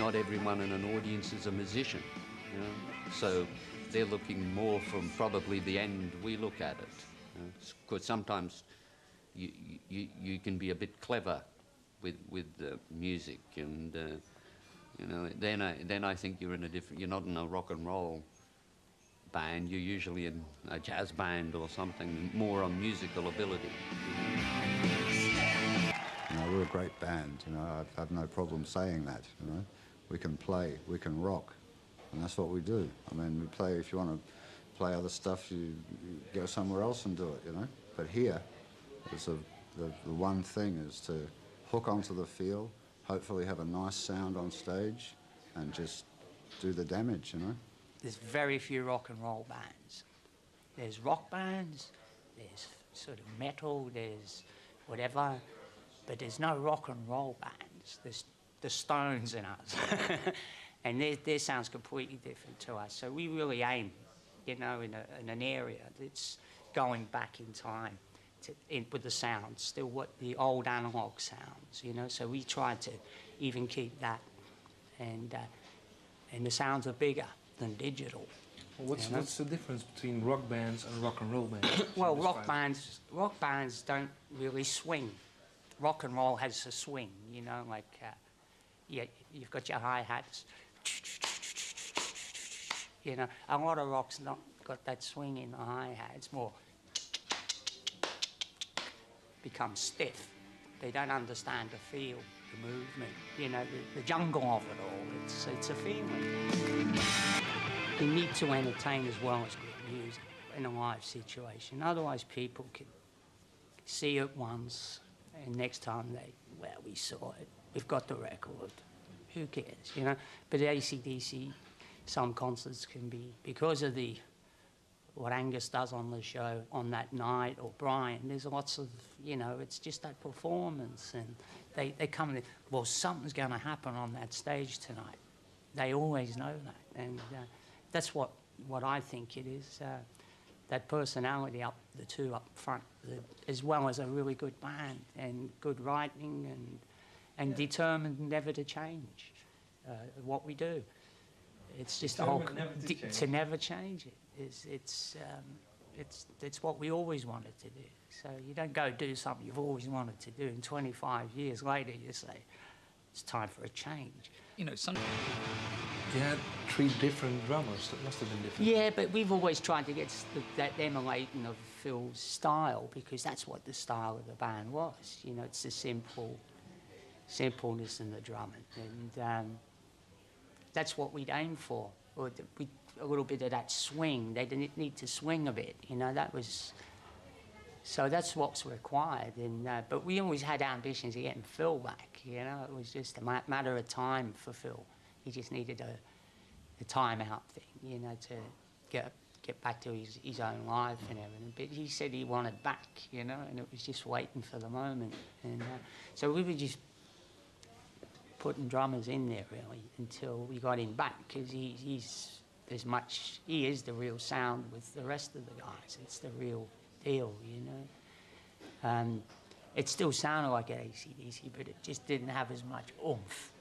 not everyone in an audience is a musician, you know? So they're looking more from probably the end we look at it. Because sometimes you can be a bit clever with the music, and you know, then I think you're in a different. You're not in a rock and roll band. You're usually in a jazz band or something, more on musical ability. You know, we're a great band. You know, I have no problem saying that. You know, we can play, we can rock, and that's what we do. I mean, we play. If you want to play other stuff, you go somewhere else and do it. You know, but here, the one thing is to hook onto the feel, hopefully have a nice sound on stage, and just do the damage. You know. There's very few rock and roll bands. There's rock bands, there's sort of metal, there's whatever, but there's no rock and roll bands. There's the Stones in us. And their sound's completely different to us. So we really aim, you know, in an area that's going back in time with the sound, still what the old analog sounds, you know. So we try to even keep that, and the sounds are bigger than digital. Well, what's the difference between rock bands and rock and roll bands? Well, rock bands don't really swing. Rock and roll has a swing, you know, like yeah, you've got your hi-hats, you know. A lot of rock's not got that swing in the hi-hat. It's more become stiff. They don't understand the feel, the movement, you know, the jungle of it all. It's a feeling. You need to entertain as well as good music in a live situation. Otherwise, people can see it once, and next time well, we saw it. We've got the record. Who cares, you know? But AC/DC, some concerts can be, because of what Angus does on the show on that night, or Brian, there's lots of, you know, it's just that performance, and they come in, well, something's going to happen on that stage tonight. They always know that, and that's what I think it is, that personality the two up front, as well as a really good band and good writing, and determined never to change what we do. It's just the whole to never change it. It's what we always wanted to do. So you don't go do something you've always wanted to do, and 25 years later you say it's time for a change. You know, You had 3 different drummers. That must have been different. Yeah, but we've always tried to get that emulating of Phil's style, because that's what the style of the band was. You know, it's the simpleness in the drumming, and that's what we'd aim for. Or a little bit of that swing. They didn't need to swing a bit, you know. So that's what's required. And but we always had ambitions of getting Phil back. You know, it was just a matter of time for Phil. He just needed a time-out thing, you know, to get back to his own life and everything. But he said he wanted back, you know, and it was just waiting for the moment. And so we were just putting drummers in there really until we got him back, because he is the real sound with the rest of the guys. It's the real deal, you know. It still sounded like AC/DC, but it just didn't have as much oomph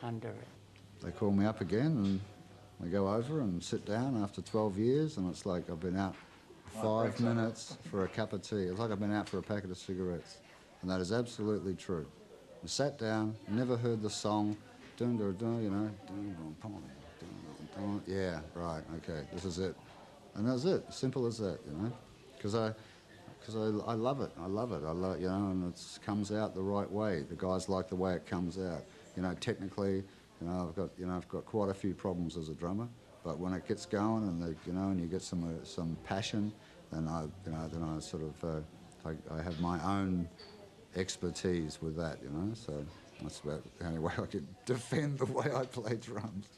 under it. They call me up again, and we go over and sit down after 12 years, and it's like I've been out 5 minutes for a cup of tea. It's like I've been out for a packet of cigarettes, and that is absolutely true. I sat down, never heard the song, dun dun dun, you know, dun dun dun, yeah, right, okay, this is it, and that's it, simple as that, you know, because I love it, you know, and it comes out the right way. The guys like the way it comes out, you know. Technically, I've got quite a few problems as a drummer, but when it gets going, and and you get some passion, then I sort of I have my own expertise with that, you know, so that's about the only way I could defend the way I play drums.